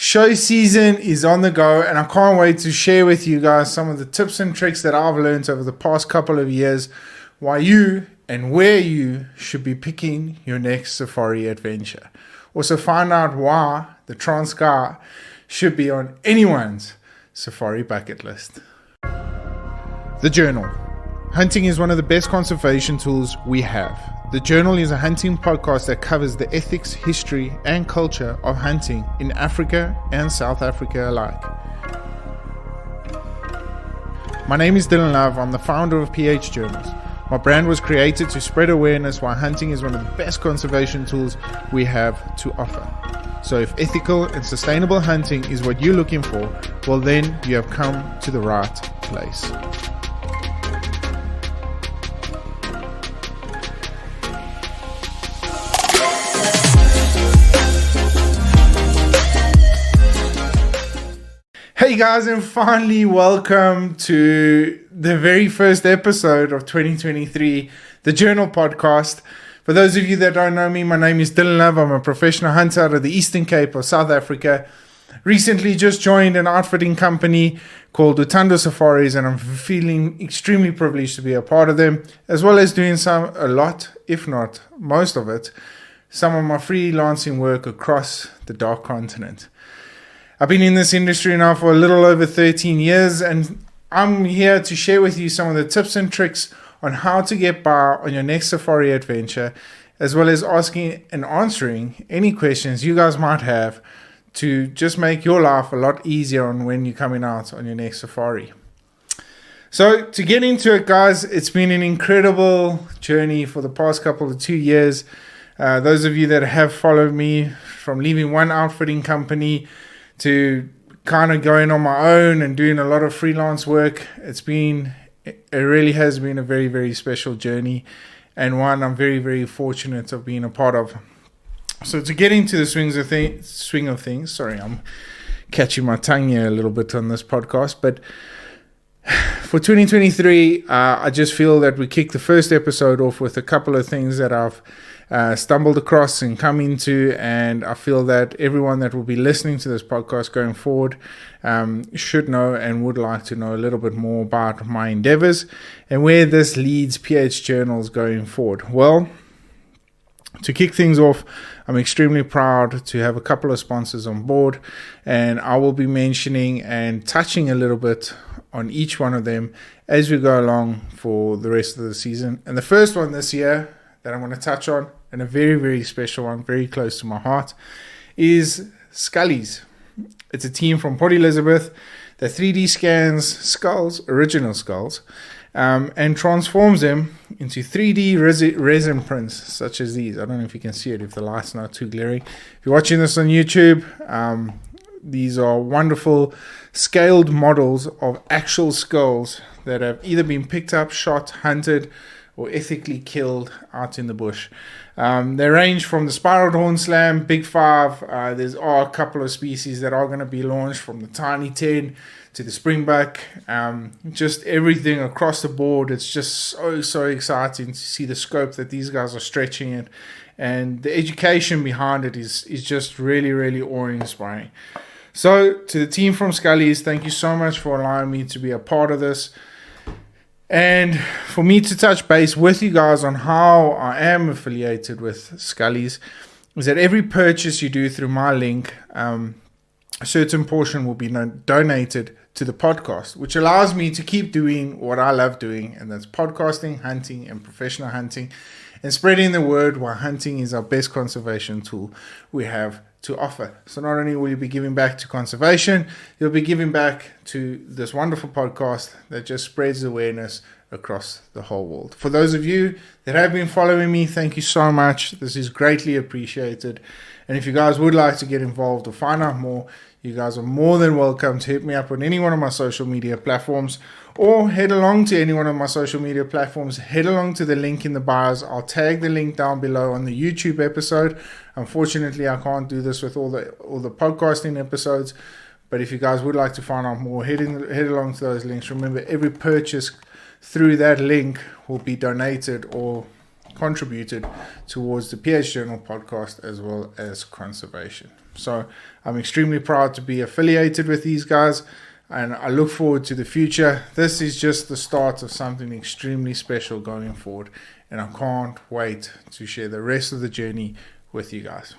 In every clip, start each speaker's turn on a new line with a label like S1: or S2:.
S1: Show season is on the go, and I can't wait to share with you guys some of the tips and tricks that I've learned over the past couple of years, why you and where you should be picking your next safari adventure. Also find out why the Transkei should be on anyone's safari bucket list. The journal. Hunting is one of the best conservation tools we have. The Journal is a hunting podcast that covers the ethics, history, and culture of hunting in Africa and South Africa alike. My name is Dylan Love. I'm the founder of PH Journals. My brand was created to spread awareness why hunting is one of the best conservation tools we have to offer. So if ethical and sustainable hunting is what you're looking for, well then you have come to the right place. Hey guys, and finally welcome to the very first episode of 2023, the Journal Podcast. For those of you that don't know me, my name is Dylan Love. I'm a professional hunter out of the Eastern Cape of South Africa. Recently just joined an outfitting company called Utando Safaris, and I'm feeling extremely privileged to be a part of them, as well as doing a lot, if not most of it, some of my freelancing work across the dark continent. I've been in this industry now for a little over 13 years, and I'm here to share with you some of the tips and tricks on how to get by on your next safari adventure, as well as asking and answering any questions you guys might have to just make your life a lot easier on when you're coming out on your next safari. So to get into it, guys, it's been an incredible journey for the past couple of 2 years. Those of you that have followed me from leaving one outfitting company to kind of going on my own and doing a lot of freelance work, it really has been a very, very special journey, and one I'm very, very fortunate of being a part of. So to get into the swing of things, sorry, I'm catching my tongue here a little bit on this podcast, but for 2023, I just feel that we kick the first episode off with a couple of things that I've stumbled across and come into, and I feel that everyone that will be listening to this podcast going forward should know and would like to know a little bit more about my endeavors and where this leads PH Journals going forward. Well, to kick things off, I'm extremely proud to have a couple of sponsors on board, and I will be mentioning and touching a little bit on each one of them as we go along for the rest of the season. And the first one this year that I'm going to touch on, and a very, very special one, very close to my heart, is Skullies. It's a team from Port Elizabeth that 3D scans skulls, original skulls, and transforms them into 3D resin prints such as these. I don't know if you can see it, if the light's not too glaring. If you're watching this on YouTube, these are wonderful scaled models of actual skulls that have either been picked up, shot, hunted, or ethically killed out in the bush. They range from the spiraled horn slam, Big Five. There's a couple of species that are going to be launched, from the tiny 10 to the springbuck. Just everything across the board. It's just so exciting to see the scope that these guys are stretching it, and the education behind it is just really, really awe-inspiring. So to the team from Skullies, thank you so much for allowing me to be a part of this, and for me to touch base with you guys on how I am affiliated with Skullies is that every purchase you do through my link, a certain portion will be donated to the podcast, which allows me to keep doing what I love doing, and that's podcasting, hunting, and professional hunting, and spreading the word why hunting is our best conservation tool we have to offer. So not only will you be giving back to conservation, you'll be giving back to this wonderful podcast that just spreads awareness across the whole world. For those of you that have been following me, thank you so much. This is greatly appreciated. And if you guys would like to get involved or find out more, you guys are more than welcome to hit me up on any one of my social media platforms, or head along to any one of my social media platforms. Head along to the link in the bios. I'll tag the link down below on the YouTube episode. Unfortunately, I can't do this with all the podcasting episodes, but if you guys would like to find out more, head along to those links. Remember, every purchase through that link will be donated or contributed towards the PH Journal podcast as well as conservation. So I'm extremely proud to be affiliated with these guys, and I look forward to the future. This is just the start of something extremely special going forward, and I can't wait to share the rest of the journey with you guys.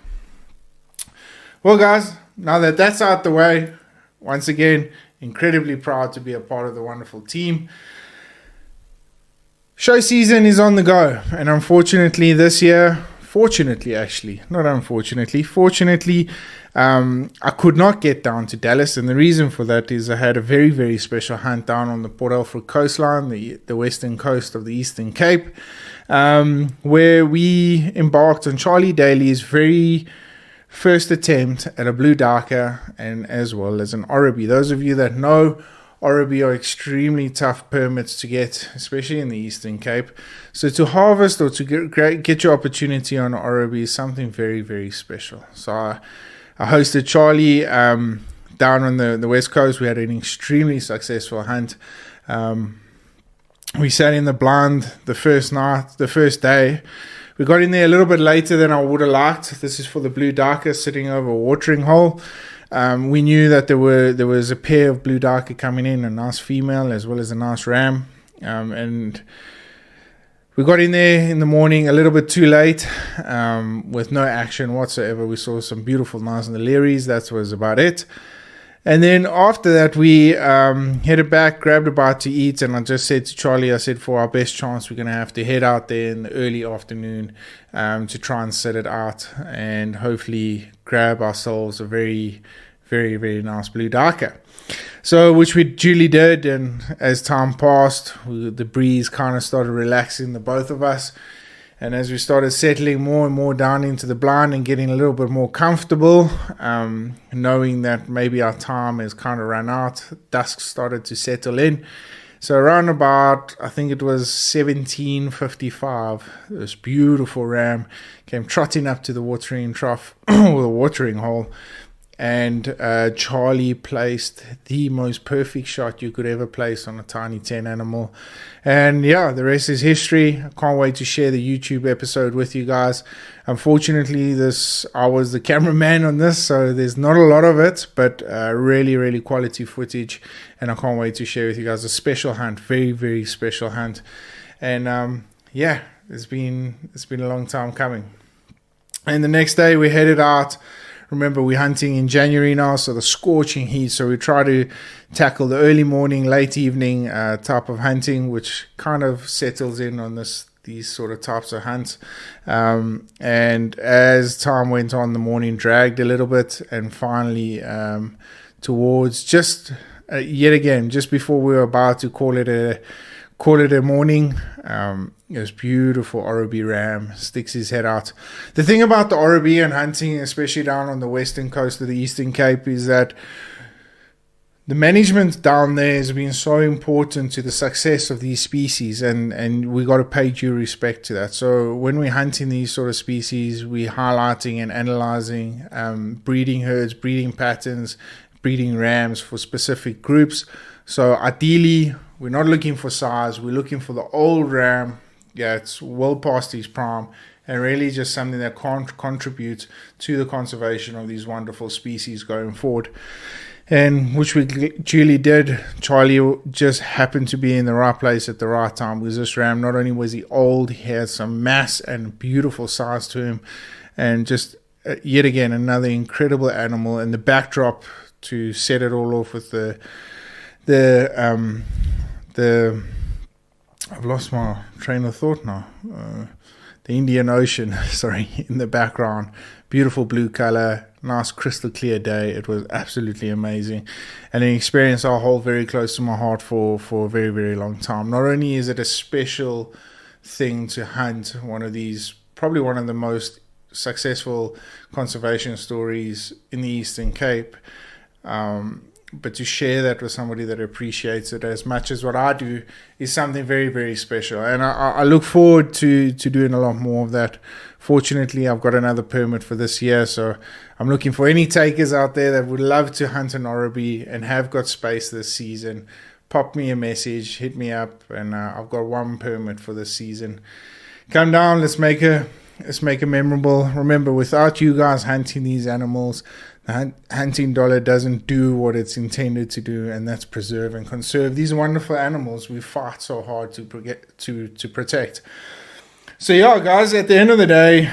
S1: Well, guys, now that that's out the way, once again, incredibly proud to be a part of the wonderful team. Show season is on the go, and unfortunately this year, fortunately, I could not get down to Dallas, and the reason for that is I had a very, very special hunt down on the Port Alfred coastline, the western coast of the Eastern Cape, where we embarked on Charlie Daly's very first attempt at a blue darker and as well as an Oribi. Those of you that know, Oribi are extremely tough permits to get, especially in the Eastern Cape. So to harvest or to get your opportunity on Oribi is something very, very special. So I hosted Charlie down on the West Coast. We had an extremely successful hunt. We sat in the blind the first day. We got in there a little bit later than I would have liked. This is for the blue darker sitting over a watering hole. We knew that there was a pair of blue darker coming in, a nice female as well as a nice ram, and we got in there in the morning a little bit too late, with no action whatsoever. We saw some beautiful nice Learys. That was about it. And then after that, we headed back, grabbed a bite to eat, and I just said to Charlie, I said, for our best chance, we're going to have to head out there in the early afternoon to try and set it out and hopefully grab ourselves a very, very, very nice blue darker. So, which we duly did, and as time passed, the breeze kind of started relaxing the both of us. And as we started settling more and more down into the blind and getting a little bit more comfortable, knowing that maybe our time has kind of run out, dusk started to settle in. So around about, I think it was 17:55, this beautiful ram came trotting up to the watering trough or the watering hole. And Charlie placed the most perfect shot you could ever place on a tiny 10 animal. And yeah, the rest is history. I can't wait to share the YouTube episode with you guys. Unfortunately, I was the cameraman on this, so there's not a lot of it, but really, really quality footage. And I can't wait to share with you guys a special hunt, very, very special hunt. And yeah, it's been a long time coming. And the next day we headed out. Remember, we're hunting in January now, so the scorching heat. So we try to tackle the early morning, late evening type of hunting, which kind of settles in on these sort of types of hunts. And as time went on, the morning dragged a little bit, and finally towards yet again, just before we were about to call it a morning, this beautiful Oribi ram sticks his head out. The thing about the Oribi and hunting, especially down on the western coast of the Eastern Cape, is that the management down there has been so important to the success of these species, and we got to pay due respect to that. So when we're hunting these sort of species, we're highlighting and analyzing breeding herds, breeding patterns, breeding rams for specific groups. So ideally, we're not looking for size, we're looking for the old ram. Yeah, it's well past his prime, and really just something that can't contribute to the conservation of these wonderful species going forward. And which we duly did. Charlie just happened to be in the right place at the right time, because this ram, not only was he old, he had some mass and beautiful size to him, and just yet again another incredible animal. And the backdrop to set it all off with the I've lost my train of thought now. The Indian Ocean, in the background. Beautiful blue color, nice crystal clear day. It was absolutely amazing, and an experience I'll hold very close to my heart for a very, very long time. Not only is it a special thing to hunt one of these, probably one of the most successful conservation stories in the Eastern Cape, but to share that with somebody that appreciates it as much as what I do is something very, very special. And I look forward to doing a lot more of that. Fortunately, I've got another permit for this year, so I'm looking for any takers out there that would love to hunt an Oribi and have got space this season. Pop me a message, hit me up, and I've got one permit for this season. Come down, let's make a let's make it memorable. Remember, without you guys hunting these animals, the hunting dollar doesn't do what it's intended to do, and that's preserve and conserve these wonderful animals we fight so hard to protect. So yeah, guys, at the end of the day,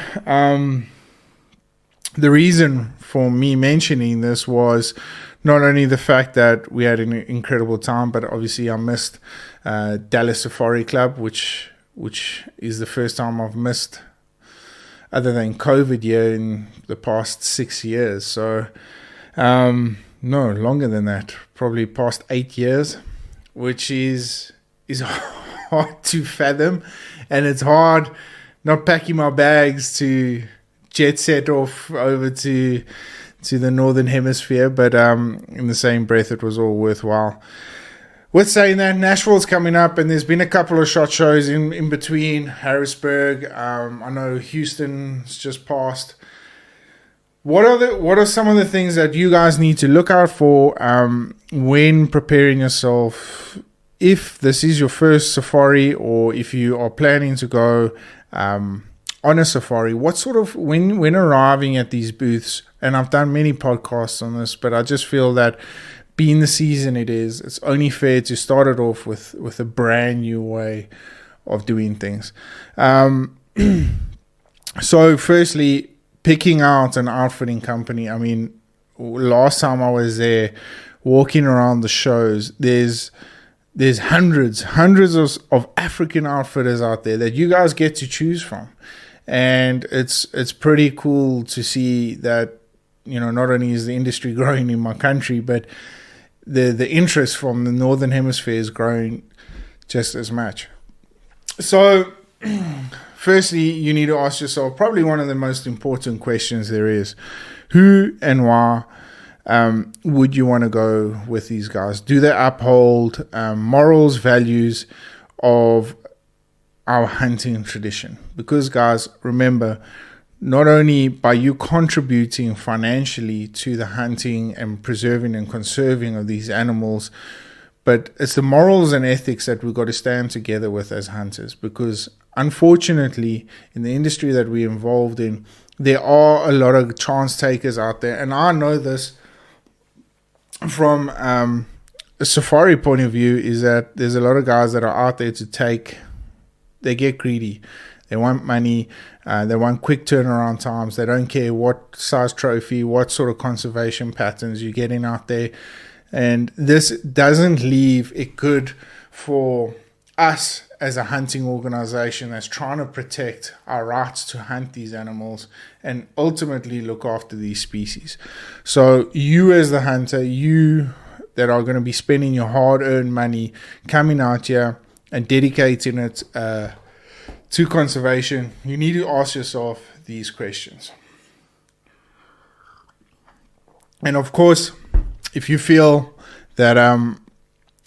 S1: the reason for me mentioning this was not only the fact that we had an incredible time, but obviously I missed Dallas Safari Club, which is the first time I've missed, other than COVID year, in the past 6 years. So no, longer than that, probably past 8 years, which is hard to fathom. And it's hard not packing my bags to jet set off over to the Northern Hemisphere. But in the same breath, it was all worthwhile. With saying that, Nashville's coming up, and there's been a couple of shot shows in between. Harrisburg, I know Houston's just passed. What are some of the things that you guys need to look out for when preparing yourself? If this is your first safari, or if you are planning to go on a safari, what sort of, when arriving at these booths, and I've done many podcasts on this, but I just feel that being the season it's only fair to start it off with a brand new way of doing things. So firstly, picking out an outfitting company. I mean, last time I was there, walking around the shows, there's hundreds of African outfitters out there that you guys get to choose from. And it's pretty cool to see that, not only is the industry growing in my country, but the interest from the Northern Hemisphere is growing just as much. So firstly, you need to ask yourself probably one of the most important questions there is: who and why would you want to go with these guys? Do they uphold morals, values of our hunting tradition? Because, guys, remember, not only by you contributing financially to the hunting and preserving and conserving of these animals, but it's the morals and ethics that we've got to stand together with as hunters. Because unfortunately, in the industry that we're involved in, there are a lot of chance takers out there. And I know this from a safari point of view, is that there's a lot of guys that are out there they get greedy. They want money. They want quick turnaround times. They don't care what size trophy, what sort of conservation patterns you're getting out there. And this doesn't leave it good for us as a hunting organization that's trying to protect our rights to hunt these animals and ultimately look after these species. So you as the hunter, you that are going to be spending your hard-earned money coming out here and dedicating it to conservation, you need to ask yourself these questions. And of course, if you feel that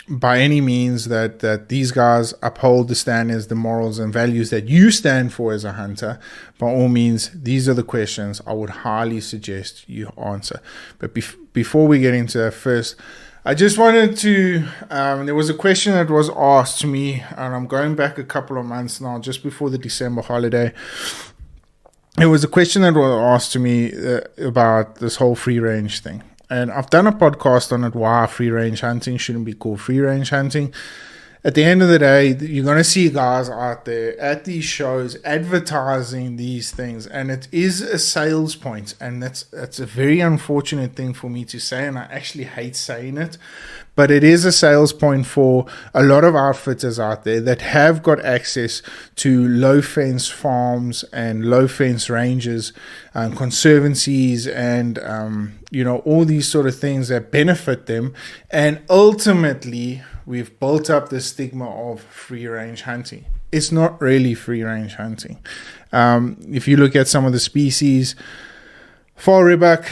S1: by any means that these guys uphold the standards, the morals and values that you stand for as a hunter, by all means, these are the questions I would highly suggest you answer. But before we get into that, first, I just wanted to, there was a question that was asked to me, and I'm going back a couple of months now, just before the December holiday. It was a question that was asked to me about this whole free range thing. And I've done a podcast on it, why free range hunting shouldn't be called free range hunting. At the end of the day, you're going to see guys out there at these shows advertising these things, and it is a sales point, and that's a very unfortunate thing for me to say, and I actually hate saying it, but it is a sales point for a lot of outfitters out there that have got access to low fence farms and low fence ranges, conservancies, and all these sort of things that benefit them, and ultimately we've built up the stigma of free range hunting. It's not really free range hunting. If you look at some of the species, fall ribback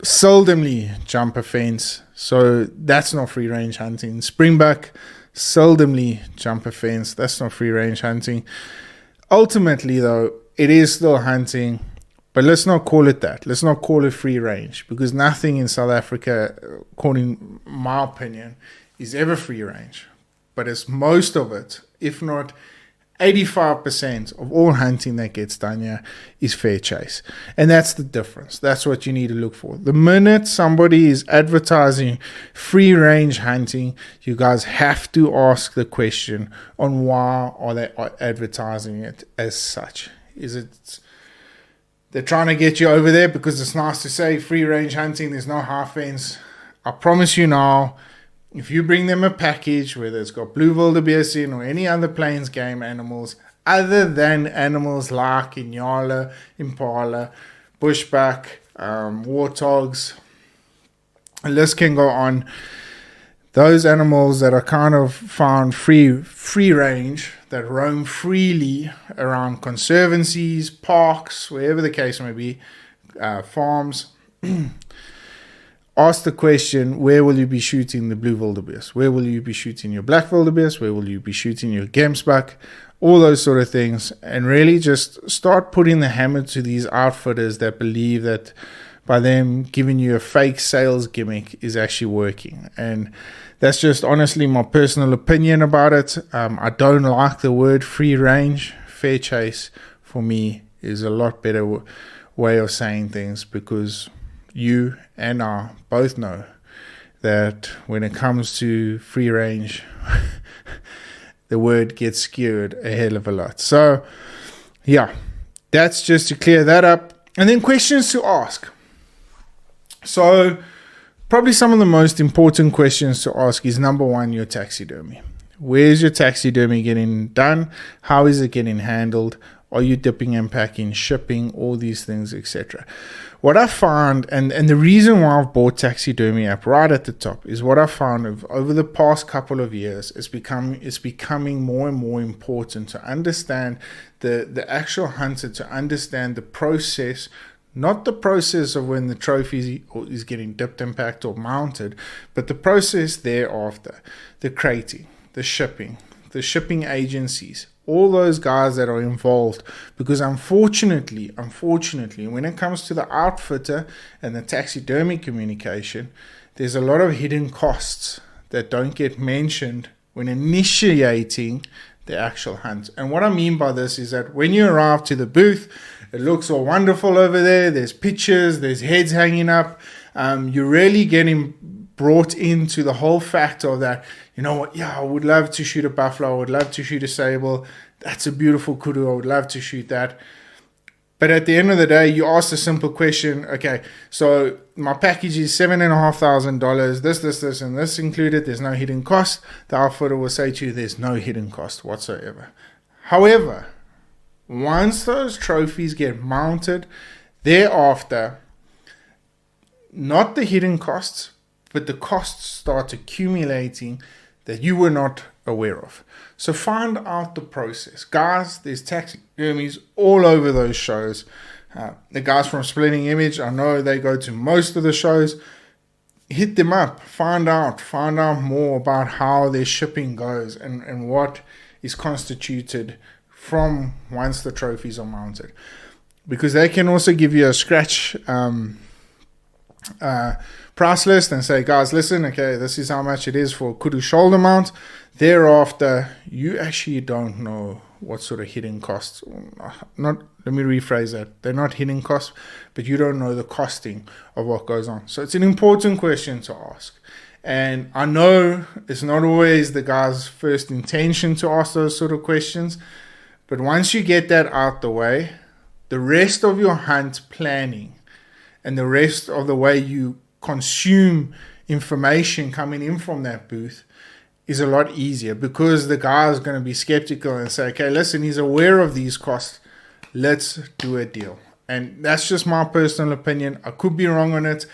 S1: seldomly jump a fence, so that's not free range hunting. Springback seldomly jump a fence, that's not free range hunting. Ultimately, though, it is still hunting, but let's not call it that. Let's not call it free range, because nothing in South Africa, according to my opinion, is ever free range. But it's most of it, if not 85% of all hunting that gets done here is fair chase. And that's the difference. That's what you need to look for. The minute somebody is advertising free range hunting, you guys have to ask the question on why are they advertising it as such. Is it they're trying to get you over there because it's nice to say free range hunting, there's no high fence? I promise you now, if you bring them a package, whether it's got blue wildebeest in or any other plains game animals, other than animals like Inyala, Impala, Bushback, warthogs, the list can go on. Those animals that are kind of found free range, that roam freely around conservancies, parks, wherever the case may be, farms, ask the question, where will you be shooting the blue wildebeest? Where will you be shooting your black wildebeest? Where will you be shooting your gemsbuck? All those sort of things. And really just start putting the hammer to these outfitters that believe that by them giving you a fake sales gimmick is actually working. And that's just honestly my personal opinion about it. I don't like the word free range. Fair chase for me is a lot better way of saying things, because you and I both know that when it comes to free range, the word gets skewed a hell of a lot. So, yeah, that's just to clear that up. And then questions to ask. So, probably some of the most important questions to ask is, number one, your taxidermy. Where's your taxidermy getting done? How is it getting handled? Are you dipping and packing, shipping, all these things, etc.? What I found, and the reason why I've bought Taxidermy app right at the top, is what I found over the past couple of years is becoming more and more important to understand the actual hunter, to understand the process, not the process of when the trophy is getting dipped and packed or mounted, but the process thereafter, the crating, the shipping agencies, all those guys that are involved. Because unfortunately, when it comes to the outfitter and the taxidermy communication, there's a lot of hidden costs that don't get mentioned when initiating the actual hunt. And what I mean by this is that when you arrive to the booth, it looks all wonderful over there. There's pictures, there's heads hanging up. You're really getting brought into the whole factor of that, you know what, yeah, I would love to shoot a buffalo, I would love to shoot a sable, that's a beautiful kudu, I would love to shoot that. But at the end of the day, you ask the simple question, okay, so my package is $7,500, this, and this included, there's no hidden cost. The outfitter will say to you, there's no hidden cost whatsoever. However, once those trophies get mounted, thereafter, not the hidden costs, but the costs start accumulating that you were not aware of. So find out the process. Guys, there's taxidermies all over those shows. The guys from Splitting Image, I know they go to most of the shows. Hit them up. Find out more about how their shipping goes and what is constituted from once the trophies are mounted. Because they can also give you a scratch price list and say, guys, listen, okay, this is how much it is for kudu shoulder mount. Thereafter, you actually don't know what sort of hidden costs, let me rephrase that, they're not hidden costs, but you don't know the costing of what goes on. So it's an important question to ask. And I know it's not always the guy's first intention to ask those sort of questions, but once you get that out the way, the rest of your hunt planning and the rest of the way you consume information coming in from that booth is a lot easier, because the guy is going to be skeptical and say, okay, listen, he's aware of these costs, let's do a deal. And that's just my personal opinion. I could be wrong on it,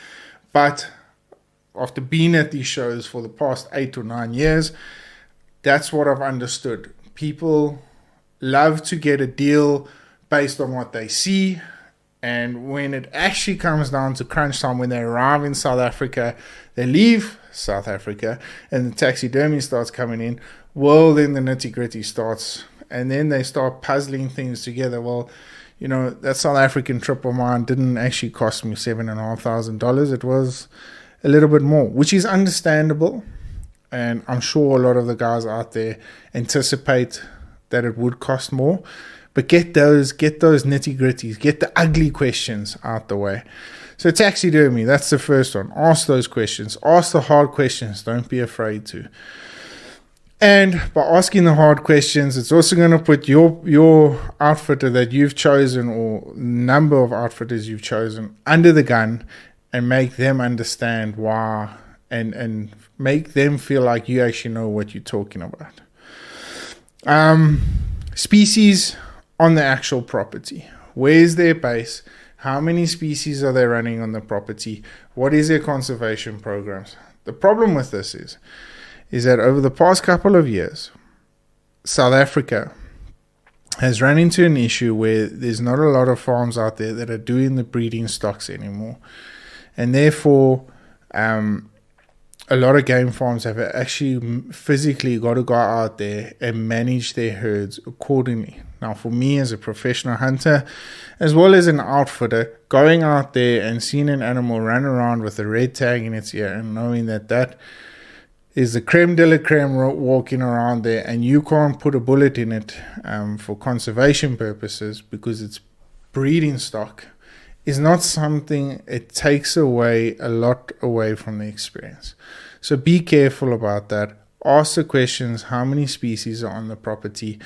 S1: but after being at these shows for the past 8 or 9 years, that's what I've understood. People love to get a deal based on what they see. And when it actually comes down to crunch time, when they arrive in South Africa, they leave South Africa and the taxidermy starts coming in, well, then the nitty-gritty starts. And then they start puzzling things together. Well, you know, that South African trip of mine didn't actually cost me $7,500. It was a little bit more, which is understandable. And I'm sure a lot of the guys out there anticipate that it would cost more. But get those nitty gritties, get the ugly questions out the way. So taxidermy, that's the first one. Ask those questions. Ask the hard questions. Don't be afraid to. And by asking the hard questions, it's also going to put your outfitter that you've chosen, or number of outfitters you've chosen, under the gun, and make them understand why, and make them feel like you actually know what you're talking about. Species on the actual property. Where's their base? How many species are they running on the property? What is their conservation programs? The problem with this is that over the past couple of years, South Africa has run into an issue where there's not a lot of farms out there that are doing the breeding stocks anymore. And therefore, a lot of game farms have actually physically got to go out there and manage their herds accordingly. Now, for me as a professional hunter, as well as an outfitter, going out there and seeing an animal run around with a red tag in its ear and knowing that is the creme de la creme walking around there, and you can't put a bullet in it for conservation purposes because it's breeding stock, is not something, it takes away a lot away from the experience. So be careful about that. Ask the questions: how many species are on the property?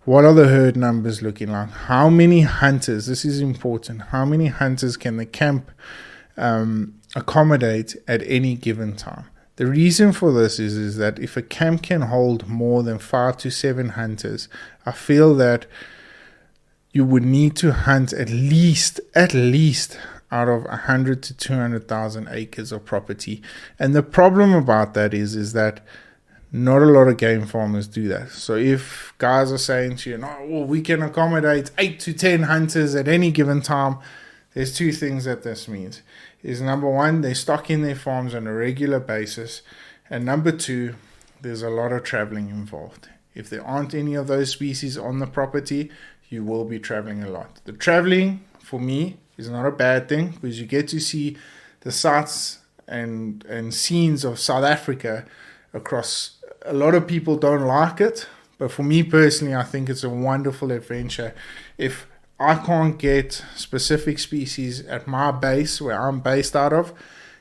S1: What are the herd numbers looking like? How many hunters? This is important. How many hunters can the camp accommodate at any given time? The reason for this is that if a camp can hold more than 5 to 7 hunters, I feel that you would need to hunt at least out of 100 to 200,000 acres of property. And the problem about that is that not a lot of game farmers do that. So if guys are saying to you, no, well, we can accommodate 8 to 10 hunters at any given time, there's two things that this means. Is number one, they stock in their farms on a regular basis. And number two, there's a lot of traveling involved. If there aren't any of those species on the property, you will be traveling a lot. The traveling, for me, is not a bad thing because you get to see the sights and scenes of South Africa across. A lot of people don't like it, but for me personally, I think it's a wonderful adventure. If I can't get specific species at my base where I'm based out of,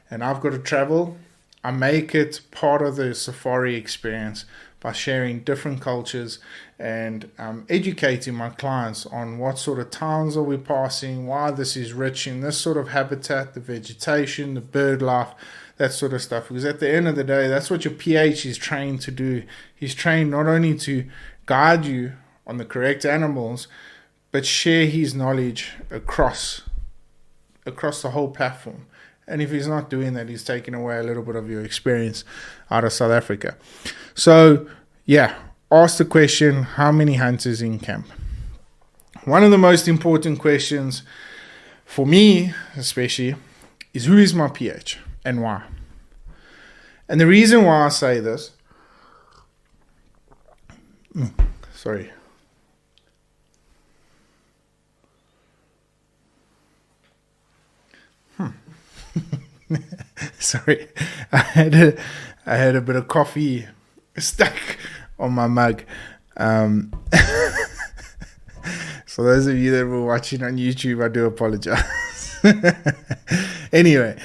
S1: and I've got to travel, I make it part of the safari experience by sharing different cultures and educating my clients on what sort of towns are we passing, why this is rich in this sort of habitat, the vegetation, the bird life, that sort of stuff. Because at the end of the day, that's what your PH is trained to do. He's trained not only to guide you on the correct animals, but share his knowledge across the whole platform. And if he's not doing that, he's taking away a little bit of your experience out of South Africa. So, yeah, ask the question, how many hunters in camp? One of the most important questions, for me especially, is who is my PH and why? And the reason why I say this, sorry. Sorry, I had a bit of coffee stuck on my mug. So those of you that were watching on YouTube, I do apologize. Anyway,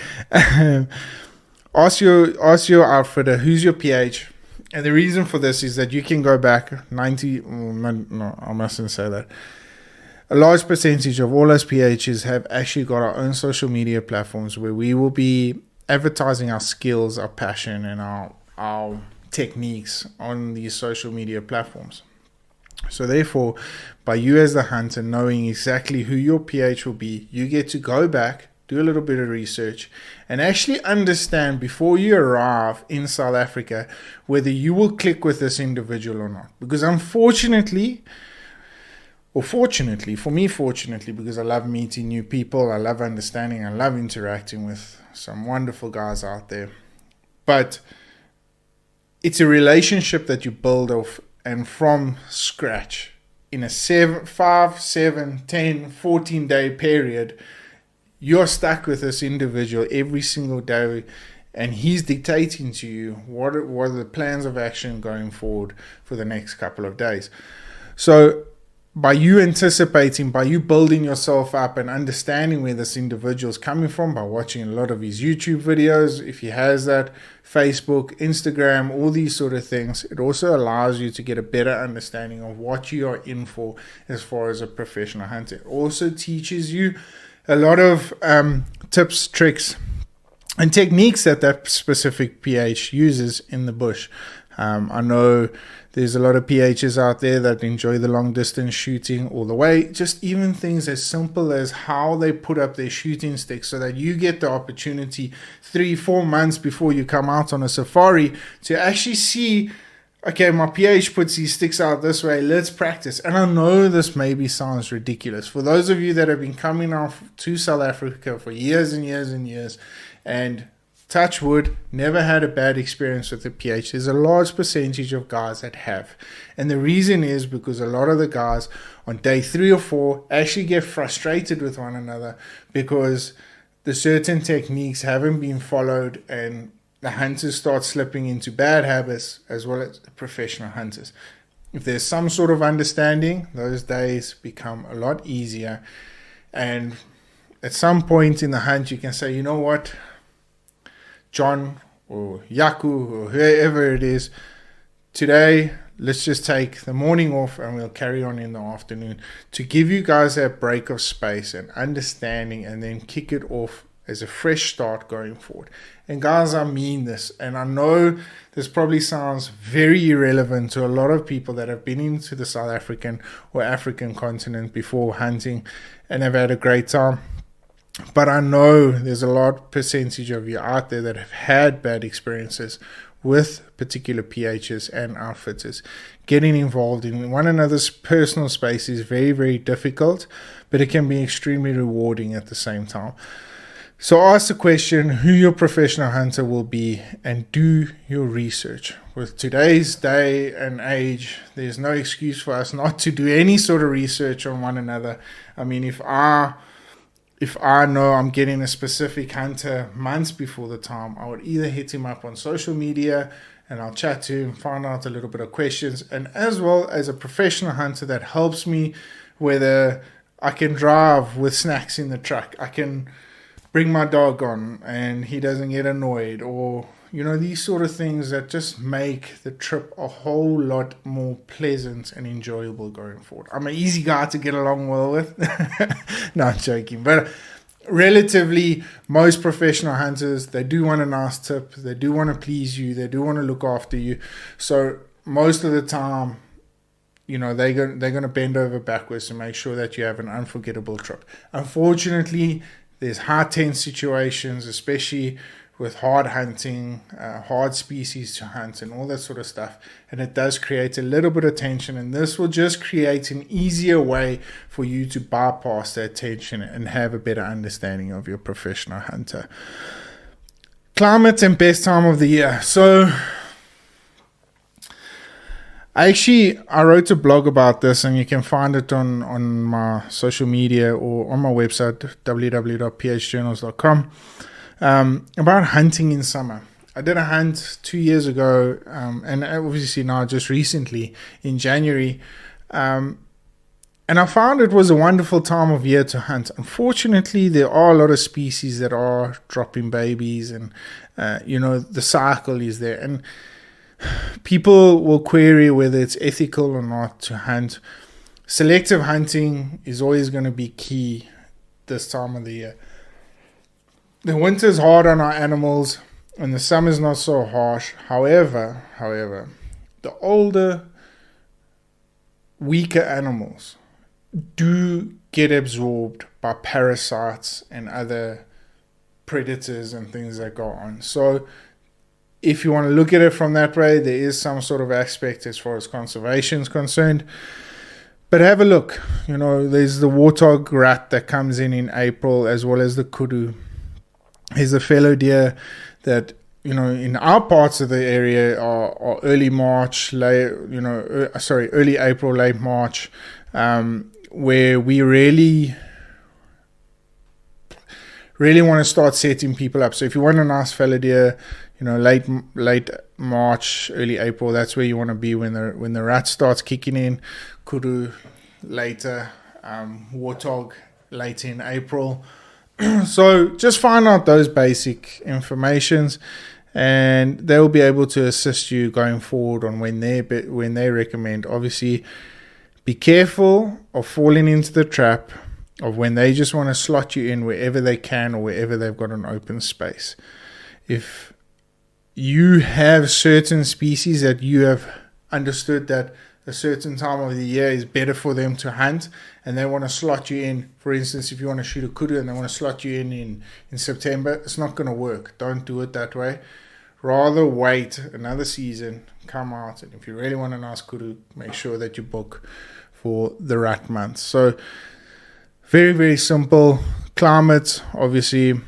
S1: ask your outfitter who's your PH, and the reason for this is that you can go back no, I mustn't say that. A large percentage of all us PHs have actually got our own social media platforms where we will be advertising our skills, our passion, and our techniques on these social media platforms. So therefore, by you as the hunter knowing exactly who your PH will be, you get to go back, do a little bit of research, and actually understand before you arrive in South Africa whether you will click with this individual or not. Because unfortunately, or fortunately, for me fortunately, because I love meeting new people, I love understanding, I love interacting with some wonderful guys out there. But it's a relationship that you build off and from scratch in a 5, 7, 10, 14 day period. You're stuck with this individual every single day, and he's dictating to you what are the plans of action going forward for the next couple of days. So by you anticipating, by you building yourself up and understanding where this individual is coming from, by watching a lot of his YouTube videos, if he has that, Facebook, Instagram, all these sort of things, it also allows you to get a better understanding of what you are in for as far as a professional hunter. It also teaches you a lot of tips, tricks, and techniques that specific PH uses in the bush. I know there's a lot of PHs out there that enjoy the long distance shooting all the way. Just even things as simple as how they put up their shooting sticks so that you get the opportunity 3-4 months before you come out on a safari to actually see, okay, my PH puts these sticks out this way, let's practice. And I know this maybe sounds ridiculous. For those of you that have been coming off to South Africa for years and years and years, and touch wood, never had a bad experience with the PH. There's a large percentage of guys that have. And the reason is because a lot of the guys on day 3 or 4 actually get frustrated with one another because the certain techniques haven't been followed and the hunters start slipping into bad habits as well as the professional hunters. If there's some sort of understanding, those days become a lot easier. And at some point in the hunt, you can say, you know what, John or Yaku or whoever it is, today let's just take the morning off and we'll carry on in the afternoon to give you guys that break of space and understanding and then kick it off as a fresh start going forward. And guys, I mean this, and I know this probably sounds very irrelevant to a lot of people that have been into the South African or African continent before hunting and have had a great time. But I know there's a large percentage of you out there that have had bad experiences with particular PHs and outfitters. Getting involved in one another's personal space is very, very difficult, but it can be extremely rewarding at the same time. So ask the question who your professional hunter will be and do your research. With today's day and age, there's no excuse for us not to do any sort of research on one another. I mean, if I know I'm getting a specific hunter months before the time, I would either hit him up on social media and I'll chat to him, find out a little bit of questions, and as well as a professional hunter that helps me, whether I can drive with snacks in the truck, I can bring my dog on and he doesn't get annoyed, or these sort of things that just make the trip a whole lot more pleasant and enjoyable going forward. I'm an easy guy to get along well with. No, I'm joking. But relatively, most professional hunters, they do want a nice tip. They do want to please you. They do want to look after you. So most of the time, they're going to bend over backwards to make sure that you have an unforgettable trip. Unfortunately, there's high tense situations, especially with hard hunting, hard species to hunt and all that sort of stuff. And it does create a little bit of tension, and this will just create an easier way for you to bypass that tension and have a better understanding of your professional hunter. Climate and best time of the year. So I wrote a blog about this, and you can find it on my social media or on my website, www.phjournals.com. About hunting in summer. I did a hunt 2 years ago, and obviously now just recently in January, and I found it was a wonderful time of year to hunt. Unfortunately, there are a lot of species that are dropping babies, and the cycle is there, and people will query whether it's ethical or not to hunt. Selective hunting is always going to be key this time of the year. The winter's hard on our animals and the summer's not so harsh. However, the older, weaker animals do get absorbed by parasites and other predators and things that go on. So if you want to look at it from that way, there is some sort of aspect as far as conservation is concerned. But have a look. There's the warthog rat that comes in April, as well as the kudu. He's a fellow deer that, in our parts of the area are early March, early April, late March, where we really really want to start setting people up. So if you want a nice fella deer, late March, early April, that's where you want to be when the rat starts kicking in. Kudu later, warthog late in April. So just find out those basic informations, and they'll be able to assist you going forward on when they recommend. Obviously, be careful of falling into the trap of when they just want to slot you in wherever they can or wherever they've got an open space. If you have certain species that you have understood that a certain time of the year is better for them to hunt, and they want to slot you in, for instance, if you want to shoot a kudu and they want to slot you in September, it's not going to work. Don't do it that way. Rather wait another season, come out, and if you really want a nice kudu, make sure that you book for the rat month. So very, very simple. Climate, obviously.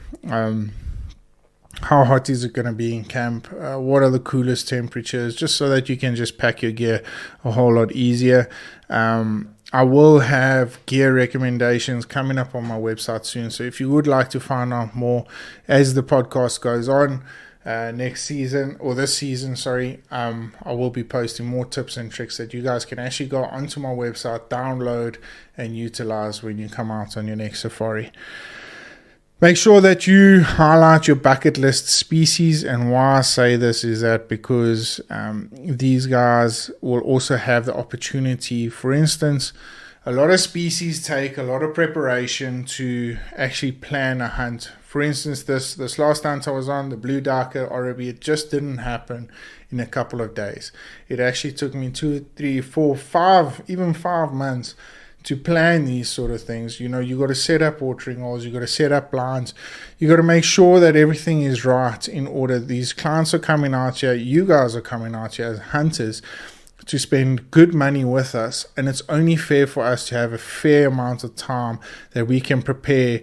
S1: How hot is it going to be in camp? What are the coolest temperatures? Just so that you can just pack your gear a whole lot easier. I will have gear recommendations coming up on my website soon. So if you would like to find out more as the podcast goes on, next season, or this season, I will be posting more tips and tricks that you guys can actually go onto my website, download, and utilize when you come out on your next safari. Make sure that you highlight your bucket list species, and why I say this is that because these guys will also have the opportunity. For instance, a lot of species take a lot of preparation to actually plan a hunt. For instance, this last hunt I was on, the blue darker Oribi, it just didn't happen in a couple of days. It actually took me 2, 3, 4, 5, even 5 months to plan these sort of things. You got to set up watering holes, you got to set up blinds, you got to make sure that everything is right in order. These clients are coming out here, you guys are coming out here as hunters to spend good money with us, and it's only fair for us to have a fair amount of time that we can prepare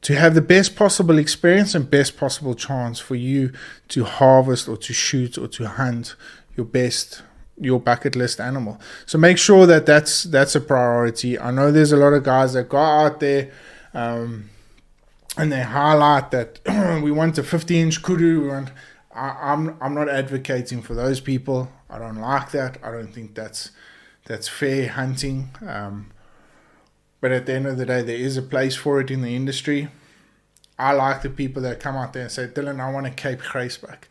S1: to have the best possible experience and best possible chance for you to harvest or to shoot or to hunt your bucket list animal. So make sure that that's a priority. I know there's a lot of guys that go out there and they highlight that we want a 50-inch kudu. I'm not advocating for those people. I don't like that. I don't think that's fair hunting. But at the end of the day, there is a place for it in the industry. I like the people that come out there and say, Dylan, I want a Cape Graceback.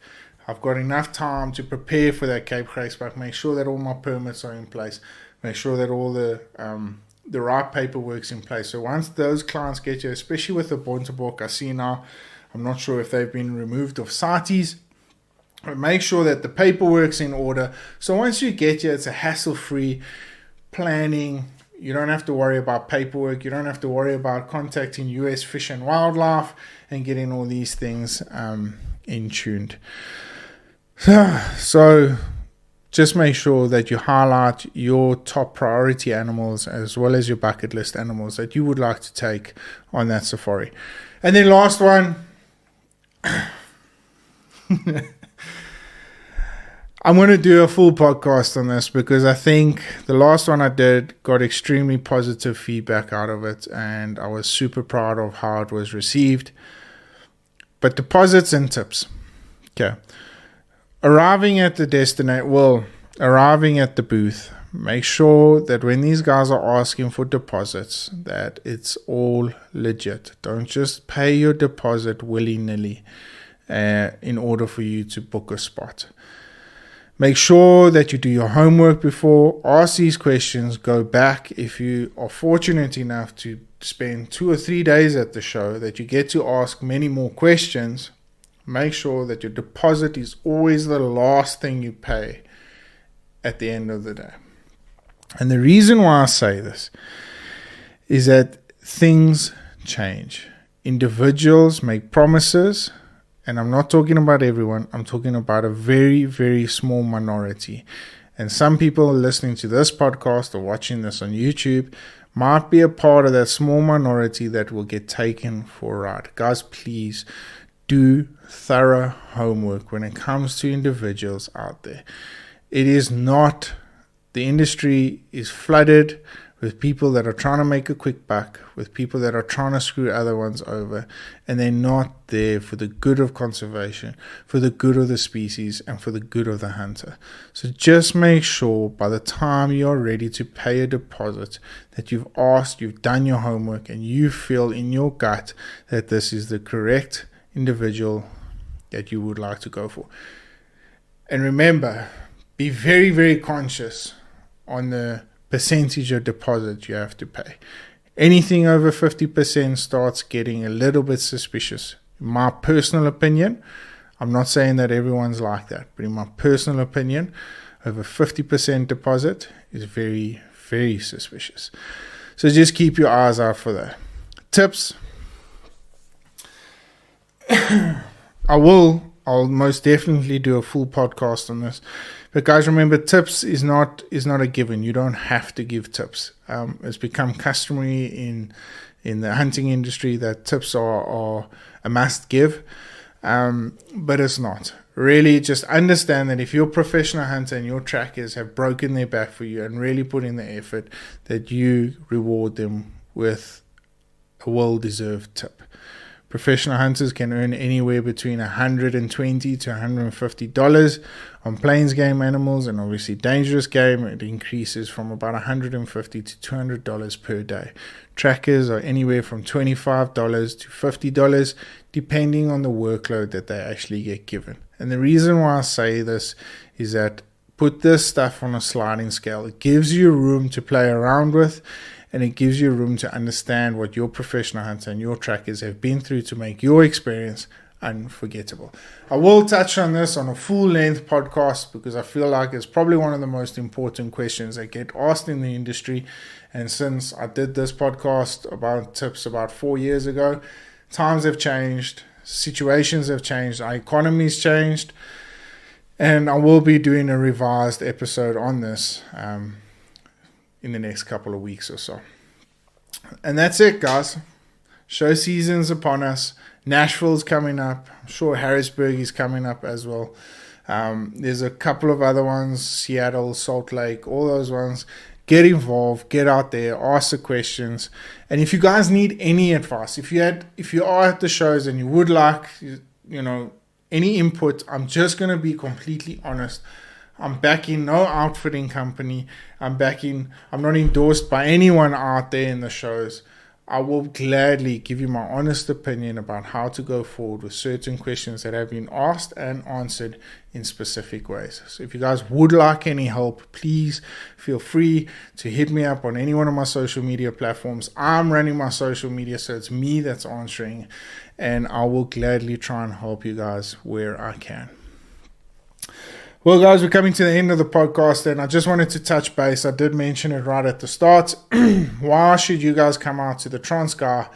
S1: I've got enough time to prepare for that Cape Graceback, make sure that all my permits are in place, make sure that all the right paperwork's in place. So once those clients get you, especially with the Bontebok, I see now, I'm not sure if they've been removed of CITES, but make sure that the paperwork's in order. So once you get here, it's a hassle-free planning. You don't have to worry about paperwork. You don't have to worry about contacting US Fish and Wildlife and getting all these things in tuned. So just make sure that you highlight your top priority animals as well as your bucket list animals that you would like to take on that safari. And then last one, I'm going to do a full podcast on this because I think the last one I did got extremely positive feedback out of it, and I was super proud of how it was received. But deposits and tips. Okay. Arriving at the booth, make sure that when these guys are asking for deposits, that it's all legit. Don't just pay your deposit willy-nilly in order for you to book a spot. Make sure that you do your homework before. Ask these questions. Go back. If you are fortunate enough to spend 2 or 3 days at the show, that you get to ask many more questions, make sure that your deposit is always the last thing you pay at the end of the day. And the reason why I say this is that things change. Individuals make promises. And I'm not talking about everyone. I'm talking about a very, very small minority. And some people listening to this podcast or watching this on YouTube might be a part of that small minority that will get taken for a ride. Guys, please do thorough homework when it comes to individuals out there. It is not, the industry is flooded with people that are trying to make a quick buck, with people that are trying to screw other ones over, and they're not there for the good of conservation, for the good of the species, and for the good of the hunter. So just make sure by the time you're ready to pay a deposit that you've asked, you've done your homework, and you feel in your gut that this is the correct individual that you would like to go for. And remember, be very, very conscious on the percentage of deposit you have to pay. Anything over 50% starts getting a little bit suspicious. In my personal opinion, I'm not saying that everyone's like that, but in my personal opinion, over 50% deposit is very, very suspicious. So just keep your eyes out for that. Tips. I'll most definitely do a full podcast on this. But guys, remember, tips is not a given. You don't have to give tips. It's become customary in the hunting industry that tips are a must give, but it's not. Really, just understand that if you're a professional hunter and your trackers have broken their back for you and really put in the effort, that you reward them with a well-deserved tip. Professional hunters can earn anywhere between $120 to $150 on plains game animals, and obviously dangerous game, it increases from about $150 to $200 per day. Trackers are anywhere from $25 to $50, depending on the workload that they actually get given. And the reason why I say this is that put this stuff on a sliding scale. It gives you room to play around with, and it gives you room to understand what your professional hunter and your trackers have been through to make your experience unforgettable. I will touch on this on a full-length podcast because I feel like it's probably one of the most important questions that get asked in the industry. And since I did this podcast about tips about 4 years ago, times have changed, situations have changed, our economy's changed, and I will be doing a revised episode on this in the next couple of weeks or so. And that's it, guys. Show season's upon us. Nashville's coming up. I'm sure Harrisburg is coming up as well. There's a couple of other ones, Seattle, Salt Lake, all those ones. Get involved, get out there, ask the questions. And if you guys need any advice, if you are at the shows and you would like, any input, I'm just going to be completely honest. I'm backing no outfitting company. I'm not endorsed by anyone out there in the shows. I will gladly give you my honest opinion about how to go forward with certain questions that have been asked and answered in specific ways. So if you guys would like any help, please feel free to hit me up on any one of my social media platforms. I'm running my social media, so it's me that's answering, and I will gladly try and help you guys where I can. Well, guys, we're coming to the end of the podcast, and I just wanted to touch base. I did mention it right at the start. Why should you guys come out to the Transkei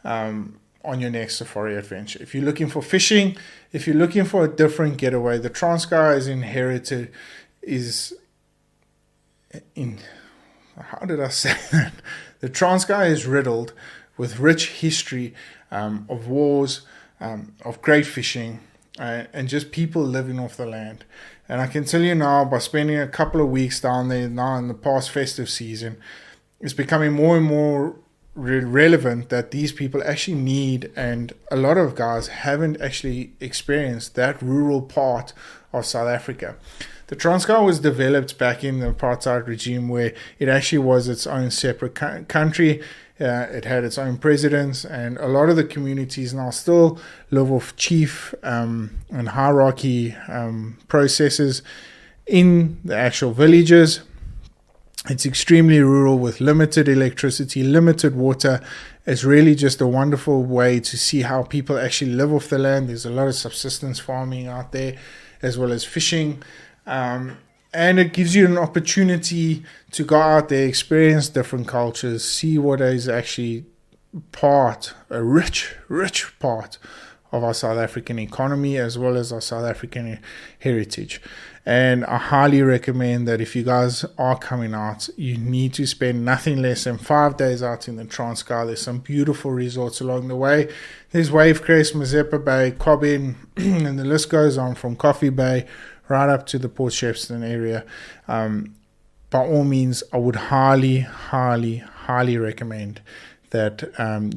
S1: on your next safari adventure? If you're looking for fishing, if you're looking for a different getaway, the Transkei how did I say that? The Transkei is riddled with rich history of wars, of great fishing, and just people living off the land. And I can tell you now, by spending a couple of weeks down there now in the past festive season, it's becoming more and more relevant that these people actually need, and a lot of guys haven't actually experienced that rural part of South Africa. The Transkei was developed back in the apartheid regime, where it actually was its own separate country. It had its own presidents, and a lot of the communities now still live off chief and hierarchy processes in the actual villages. It's extremely rural with limited electricity, limited water. It's really just a wonderful way to see how people actually live off the land. There's a lot of subsistence farming out there, as well as fishing. And it gives you an opportunity to go out there, experience different cultures, see what is actually a rich part of our South African economy, as well as our South African heritage. And I highly recommend that if you guys are coming out, you need to spend nothing less than 5 days out in the Transkei. There's some beautiful resorts along the way. There's Wavecrest, Mazeppa Bay, Cobbin, and the list goes on from Coffee Bay right up to the Port Shepstone area. by all means, I would highly, highly, highly recommend that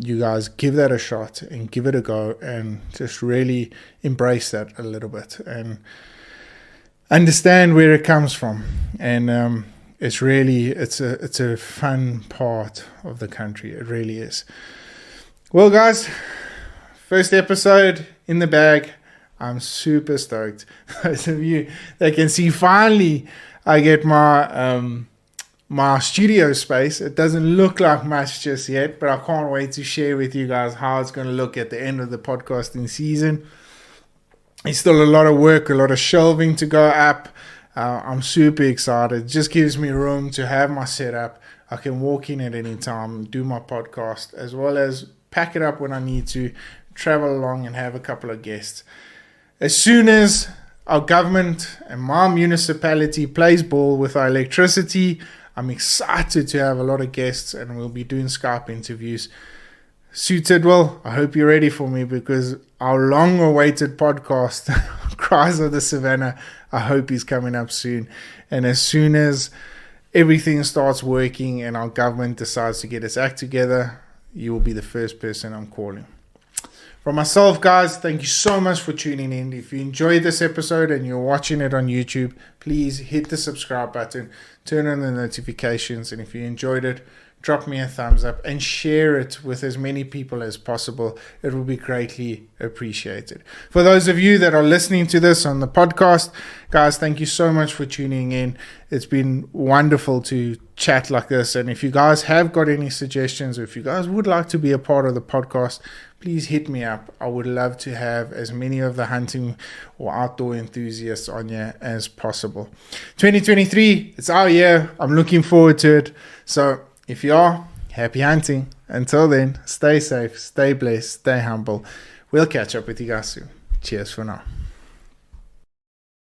S1: you guys give that a shot and give it a go and just really embrace that a little bit and understand where it comes from. And it's a fun part of the country. It really is. Well, guys, first episode in the bag. I'm super stoked. Those of you that can see, finally I get my studio space. It doesn't look like much just yet, but I can't wait to share with you guys how it's going to look at the end of the podcasting season. It's still a lot of work, a lot of shelving to go up. I'm super excited. It just gives me room to have my setup. I can walk in at any time, do my podcast, as well as pack it up when I need to, travel along and have a couple of guests. As soon as our government and my municipality plays ball with our electricity, I'm excited to have a lot of guests, and we'll be doing Skype interviews. Suited, well, I hope you're ready for me, because our long-awaited podcast, Cries of the Savannah, I hope is coming up soon. And as soon as everything starts working and our government decides to get its act together, you will be the first person I'm calling. From myself, guys, thank you so much for tuning in. If you enjoyed this episode and you're watching it on YouTube, please hit the subscribe button, turn on the notifications, and if you enjoyed it, drop me a thumbs up and share it with as many people as possible. It will be greatly appreciated. For those of you that are listening to this on the podcast, guys, thank you so much for tuning in. It's been wonderful to chat like this. And if you guys have got any suggestions, or if you guys would like to be a part of the podcast, please hit me up. I would love to have as many of the hunting or outdoor enthusiasts on here as possible. 2023, it's our year. I'm looking forward to it. So if you are, happy hunting. Until then, stay safe, stay blessed, stay humble. We'll catch up with you guys soon. Cheers for now.